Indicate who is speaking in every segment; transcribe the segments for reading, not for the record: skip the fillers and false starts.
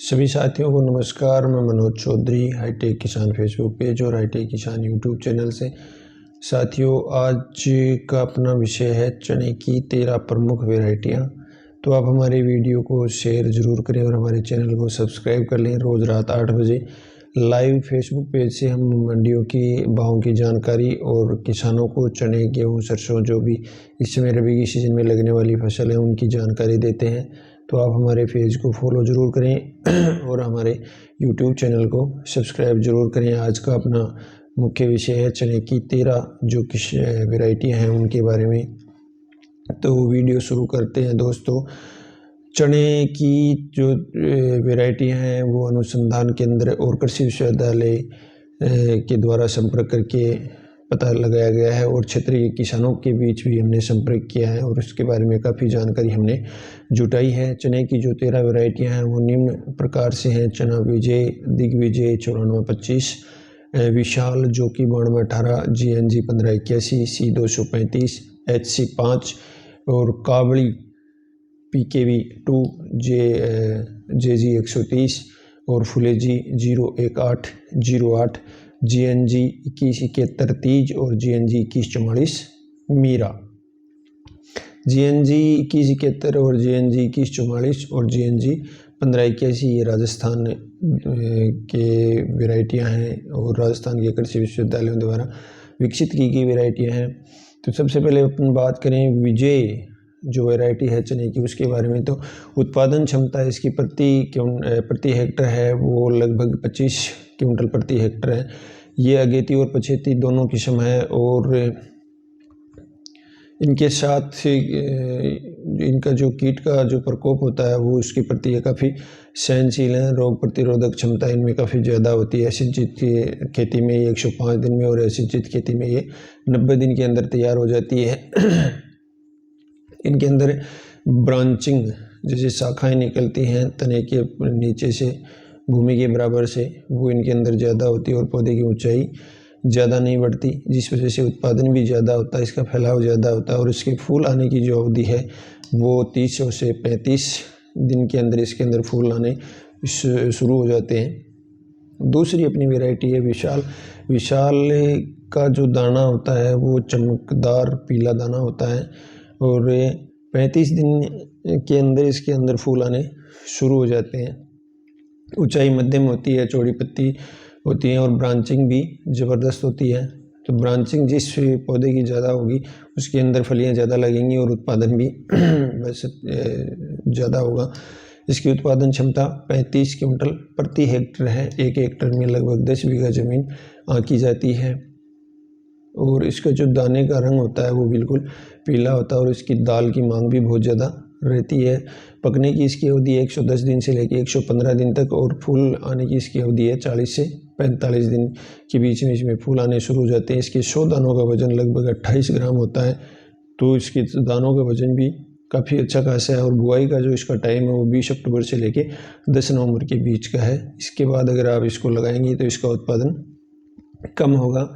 Speaker 1: सभी साथियों को नमस्कार। मैं मनोज चौधरी, हाईटेक किसान फेसबुक पेज और हाईटेक किसान यूट्यूब चैनल से। साथियों, आज का अपना विषय है चने की 13 प्रमुख वैरायटियाँ। तो आप हमारे वीडियो को शेयर ज़रूर करें और हमारे चैनल को सब्सक्राइब कर लें। रोज़ रात 8 बजे लाइव फेसबुक पेज से हम मंडियों की भावों की जानकारी और किसानों को चने, गेहूँ, सरसों जो भी इस समय रबी की सीज़न में लगने वाली फसल है उनकी जानकारी देते हैं। तो आप हमारे पेज को फॉलो ज़रूर करें और हमारे यूट्यूब चैनल को सब्सक्राइब ज़रूर करें। आज का अपना मुख्य विषय है चने की 13 जो किस वैरायटियाँ हैं उनके बारे में। तो वीडियो शुरू करते हैं दोस्तों। चने की जो वैरायटियाँ हैं वो अनुसंधान केंद्र और कृषि विश्वविद्यालय के द्वारा संपर्क करके पता लगाया गया है और क्षेत्रीय किसानों के बीच भी हमने संपर्क किया है और उसके बारे में काफ़ी जानकारी हमने जुटाई है। चने की जो 13 वैरायटियाँ हैं वो निम्न प्रकार से हैं: चना विजय, दिग्विजय 9425, विशाल जो कि 9218, GNG 1581, C 235, HC 5 और काबड़ी PKV 2, JG 130 और फुलेजी 01808, GNG 2171 तीज और GNG 2144 मीरा। GNG 2171 और GNG 2144 और GNG 1581 ये राजस्थान के वैरायटियाँ हैं और राजस्थान के कृषि विश्वविद्यालयों द्वारा विकसित की गई वैरायटियाँ हैं। तो सबसे पहले अपन बात करें विजय जो वैरायटी है चने की उसके बारे में। तो उत्पादन क्षमता इसकी प्रति हेक्टर है वो लगभग 25 क्विंटल प्रति हेक्टर है। ये अगेती और पछेती दोनों किस्म है और इनके साथ इनका जो कीट का जो प्रकोप होता है वो उसके प्रति काफ़ी सहनशील है। रोग प्रतिरोधक क्षमता इनमें काफ़ी ज़्यादा होती है। सिंचित खेती में ये 105 दिन में और असिंचित खेती में ये 90 दिन के अंदर तैयार हो जाती है। इनके अंदर ब्रांचिंग जैसे शाखाएं निकलती हैं तने के नीचे से भूमि के बराबर से, वो इनके अंदर ज़्यादा होती है और पौधे की ऊंचाई ज़्यादा नहीं बढ़ती, जिस वजह से उत्पादन भी ज़्यादा होता है, इसका फैलाव ज़्यादा होता है और इसके फूल आने की जो अवधि है वो 30 से 35 दिन के अंदर इसके अंदर फूल आने शुरू हो जाते हैं। दूसरी अपनी वैरायटी है विशाल। विशाल का जो दाना होता है वो चमकदार पीला दाना होता है और 35 दिन के अंदर इसके अंदर फूल आने शुरू हो जाते हैं। ऊंचाई मध्यम होती है, चौड़ी पत्ती होती है और ब्रांचिंग भी ज़बरदस्त होती है। तो ब्रांचिंग जिस पौधे की ज़्यादा होगी उसके अंदर फलियां ज़्यादा लगेंगी और उत्पादन भी वैसे ज़्यादा होगा। इसकी उत्पादन क्षमता 35 क्विंटल प्रति हेक्टर है। एक हेक्टर में लगभग 10 बीघा ज़मीन आंकी जाती है और इसका जो दाने का रंग होता है वो बिल्कुल पीला होता है और इसकी दाल की मांग भी बहुत ज़्यादा रहती है। पकने की इसकी अवधि 110 दिन से लेकर 115 दिन तक और फूल आने की इसकी अवधि है 40 से 45 दिन के बीच में इसमें फूल आने शुरू हो जाते हैं। इसके 100 दानों का वजन लगभग 28 ग्राम होता है। तो इसके दानों का वजन भी काफ़ी अच्छा खासा है और बुआई का जो इसका टाइम है वो 20 अक्टूबर से लेकर 10 नवंबर के बीच का है। इसके बाद अगर आप इसको लगाएंगे तो इसका उत्पादन कम होगा।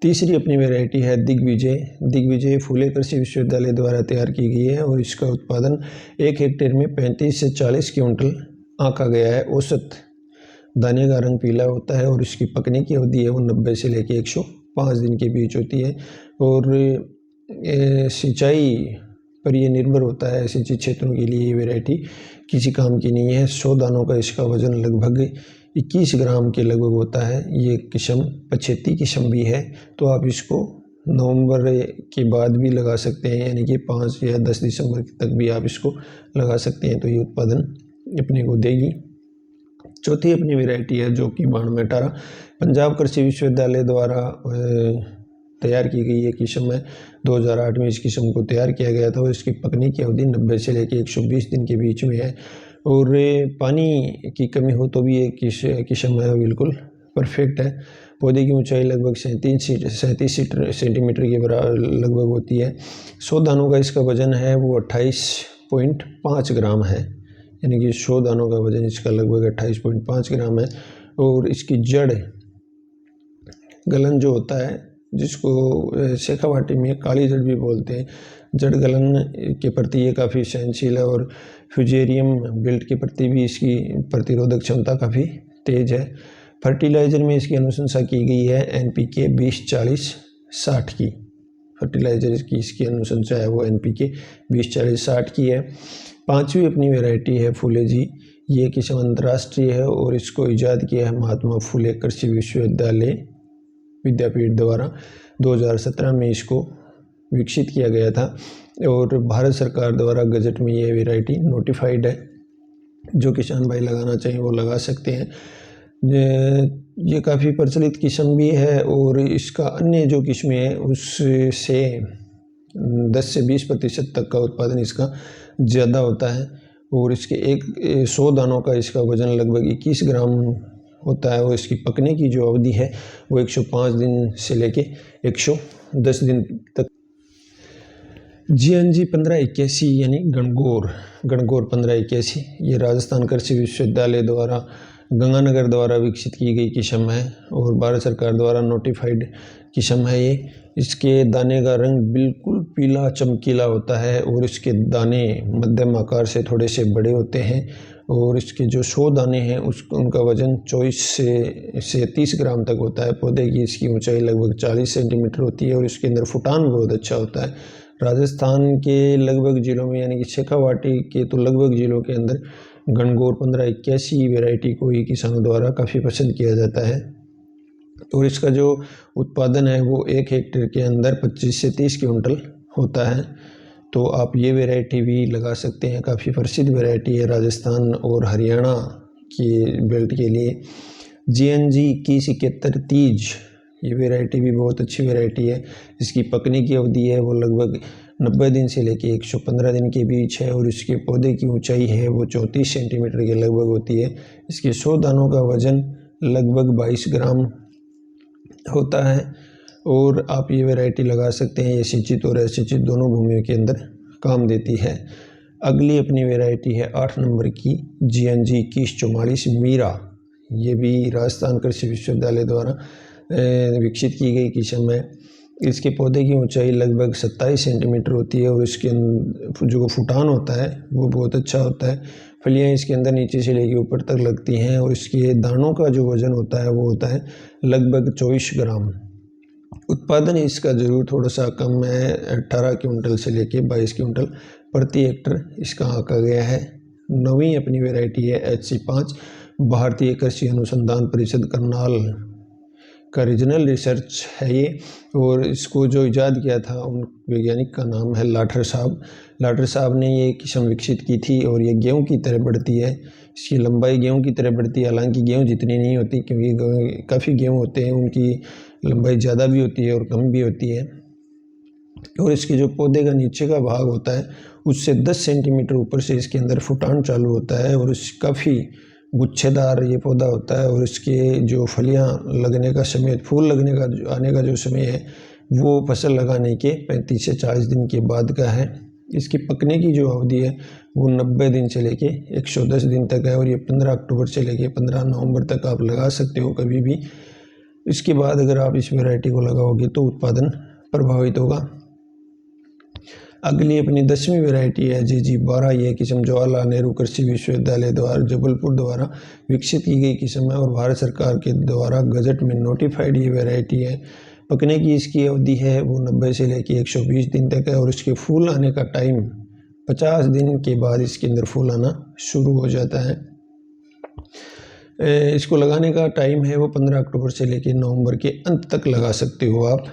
Speaker 1: तीसरी अपनी वैरायटी है दिग्विजय। दिग्विजय फूले कृषि विश्वविद्यालय द्वारा तैयार की गई है और इसका उत्पादन 1 हेक्टेयर में 35 से 40 क्विंटल आंका गया है। औसत दाने का रंग पीला होता है और इसकी पकने की अवधि है वो 90 से लेकर 105 दिन के बीच होती है और सिंचाई पर ये निर्भर होता है। सिंचित क्षेत्रों के लिए ये वैरायटी किसी काम की नहीं है। 100 दानों का इसका वजन लगभग 21 ग्राम के लगभग होता है। ये किस्म पछेती किस्म भी है। तो आप इसको नवंबर के बाद भी लगा सकते हैं, यानी कि 5 या 10 दिसंबर तक भी आप इसको लगा सकते हैं तो ये उत्पादन अपने को देगी। चौथी अपनी वैरायटी है जो कि 9218 पंजाब कृषि विश्वविद्यालय द्वारा तैयार की गई ये किस्म है। 2008 में इस किस्म को तैयार किया गया था और इसकी पकने की अवधि 90 से लेकर 120 दिन के बीच में है और पानी की कमी हो तो भी ये किस्म है बिल्कुल परफेक्ट है। पौधे की ऊंचाई लगभग 37 सेंटीमीटर के बराबर लगभग होती है। 100 दानों का इसका वजन है वो 28.5 ग्राम है, यानी कि 100 दानों का वजन इसका लगभग 28.5 ग्राम है। और इसकी जड़ गलन जो होता है जिसको शेखावाटी में काली जड़ भी बोलते हैं, जड़ गलन के प्रति ये काफ़ी सहनशील है और फ्यूजेरियम बिल्ट के प्रति भी इसकी प्रतिरोधक क्षमता काफ़ी तेज है। फर्टिलाइज़र में इसकी अनुशंसा की गई है NPK 20-40-60 की। फर्टिलाइज़र की इसकी अनुशंसा है वो NPK 20-40-60 की है। 5वीं अपनी वैरायटी है फूले जी। ये किस्म अंतर्राष्ट्रीय है और इसको ईजाद किया है महात्मा फूले कृषि विद्यापीठ द्वारा। 2017 में इसको विकसित किया गया था और भारत सरकार द्वारा गजट में ये वैरायटी नोटिफाइड है। जो किसान भाई लगाना चाहिए वो लगा सकते हैं। ये काफ़ी प्रचलित किस्म भी है और इसका अन्य जो किस्में हैं उससे 10 से 20% तक का उत्पादन इसका ज़्यादा होता है और इसके 100 दानों का इसका वज़न लगभग 21 ग्राम होता है और इसकी पकने की जो अवधि है वो 105 दिन से लेके 110 दिन तक। GNG 1581 यानी गणगौर 1581 ये राजस्थान कृषि विश्वविद्यालय द्वारा गंगानगर द्वारा विकसित की गई किस्म है और भारत सरकार द्वारा नोटिफाइड किस्म है ये। इसके दाने का रंग बिल्कुल पीला चमकीला होता है और इसके दाने मध्यम आकार से थोड़े से बड़े होते हैं और इसके जो 100 दाने हैं उनका वज़न 24 से 30 ग्राम तक होता है। पौधे की इसकी ऊंचाई लगभग 40 सेंटीमीटर होती है और इसके अंदर फुटान बहुत अच्छा होता है। राजस्थान के लगभग जिलों में यानी कि शेखावाटी के तो लगभग जिलों के अंदर गणगौर 1581 वैरायटी को ही किसानों द्वारा काफ़ी पसंद किया जाता है और इसका जो उत्पादन है वो 1 हेक्टेयर के अंदर 25 से 30 क्विंटल होता है। तो आप ये वैरायटी भी लगा सकते हैं। काफ़ी प्रसिद्ध वैरायटी है राजस्थान और हरियाणा के बेल्ट के लिए। GNG 2171 ये वैरायटी भी बहुत अच्छी वैरायटी है। इसकी पकने की अवधि है वो लगभग 90 दिन से लेके 115 दिन के बीच है और इसके पौधे की ऊंचाई है वो 34 सेंटीमीटर के लगभग होती है। इसके 100 दानों का वज़न लगभग 22 ग्राम होता है और आप ये वैरायटी लगा सकते हैं। ये सिंचित और असिंचित दोनों भूमियों के अंदर काम देती है। अगली अपनी वैरायटी है 8 नंबर की GNG 2144 मीरा। ये भी राजस्थान कृषि विश्वविद्यालय द्वारा विकसित की गई किस्म है। इसके पौधे की ऊंचाई लगभग 27 सेंटीमीटर होती है और इसके जो फुटान होता है वो बहुत अच्छा होता है। फलियाँ इसके अंदर नीचे से लेकर ऊपर तक लगती हैं और इसके दानों का जो वज़न होता है वो होता है लगभग 24 ग्राम। उत्पादन इसका ज़रूर थोड़ा सा कम है। 18 क्विंटल से लेके 22 क्विंटल प्रति हेक्टर इसका आंका गया है। 9वीं अपनी वैरायटी है HC 5 भारतीय कृषि अनुसंधान परिषद करनाल का रीजनल रिसर्च है ये और इसको जो इजाद किया था उन वैज्ञानिक का नाम है लाठर साहब। लाठर साहब ने ये किस्म विकसित की थी और ये गेहूं की तरह बढ़ती है। इसकी लंबाई गेहूं की तरह बढ़ती है, हालांकि गेहूं जितनी नहीं होती क्योंकि काफ़ी गेहूं होते हैं उनकी लंबाई ज़्यादा भी होती है और कम भी होती है। और इसके जो पौधे का नीचे का भाग होता है उससे 10 सेंटीमीटर ऊपर से इसके अंदर फुटान चालू होता है और काफ़ी गुच्छेदार ये पौधा होता है और इसके जो फलियां लगने का समय, फूल लगने का आने का जो समय है वो फसल लगाने के 35 से 40 दिन के बाद का है। इसकी पकने की जो अवधि है वो 90 दिन से लेके 110 दिन तक है और ये 15 अक्टूबर से लेके 15 नवंबर तक आप लगा सकते हो कभी भी। इसके बाद अगर आप इस वैरायटी को लगाओगे तो उत्पादन प्रभावित होगा। अगली अपनी 10वीं वैरायटी है GG 12। ये किस्म जवाहरलाल नेहरू कृषि विश्वविद्यालय द्वारा जबलपुर द्वारा विकसित की गई किस्म है और भारत सरकार के द्वारा गजट में नोटिफाइड ये वैरायटी है। पकने की इसकी अवधि है वो 90 से लेकर 120 दिन तक है और इसके फूल आने का टाइम 50 दिन के बाद इसके अंदर फूल आना शुरू हो जाता है। इसको लगाने का टाइम है वो 15 अक्टूबर से लेकर नवंबर के अंत तक लगा सकते हो आप।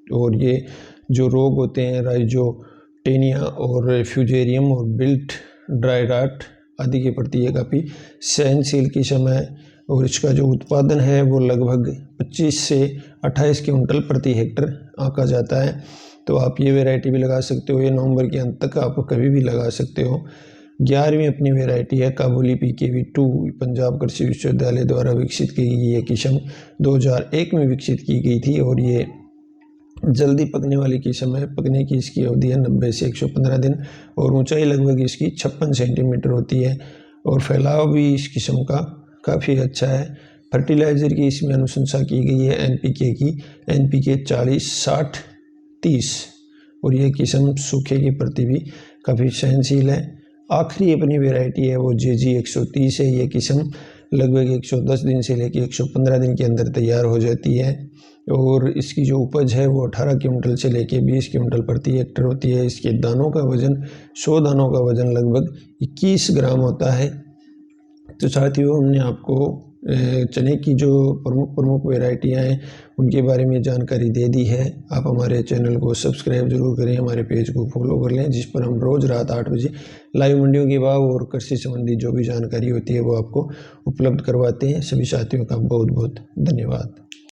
Speaker 1: और ये जो रोग होते हैं राइजोटेनिया और फ्यूजेरियम और बिल्ट ड्राई राट आदि के प्रति ये काफ़ी सहनशील किस्म है और इसका जो उत्पादन है वो लगभग 25 से 28 क्विंटल प्रति हेक्टर आंका जाता है। तो आप ये वैरायटी भी लगा सकते हो। ये नवंबर के अंत तक आप कभी भी लगा सकते हो। 11वीं अपनी वैरायटी है काबुली PKV 2। पंजाब कृषि विश्वविद्यालय द्वारा विकसित की गई ये किस्म 2001 में विकसित की गई थी और ये जल्दी पकने वाली किस्म है। पकने की इसकी अवधि है 90 से 115 दिन और ऊंचाई लगभग इसकी 56 सेंटीमीटर होती है और फैलाव भी इस किस्म का काफ़ी अच्छा है। फर्टिलाइज़र की इसमें अनुशंसा की गई है NPK की, NPK 40-60-30 और ये किस्म सूखे के प्रति भी काफ़ी सहनशील है। आखिरी अपनी वैरायटी है वो JG 130 है। ये किस्म लगभग 110 दिन से लेकर 115 दिन के अंदर तैयार हो जाती है और इसकी जो उपज है वो 18 क्विंटल से लेकर 20 क्विंटल प्रति हेक्टेयर होती है। इसके दानों का वज़न 100 दानों का वज़न लगभग 21 ग्राम होता है। तो साथियों, हमने आपको चने की जो प्रमुख वैरायटियाँ हैं उनके बारे में जानकारी दे दी है। आप हमारे चैनल को सब्सक्राइब जरूर करें, हमारे पेज को फॉलो कर लें, जिस पर हम रोज़ रात 8 बजे लाइव मंडियों के भाव और कृषि संबंधी जो भी जानकारी होती है वो आपको उपलब्ध करवाते हैं। सभी साथियों का बहुत बहुत धन्यवाद।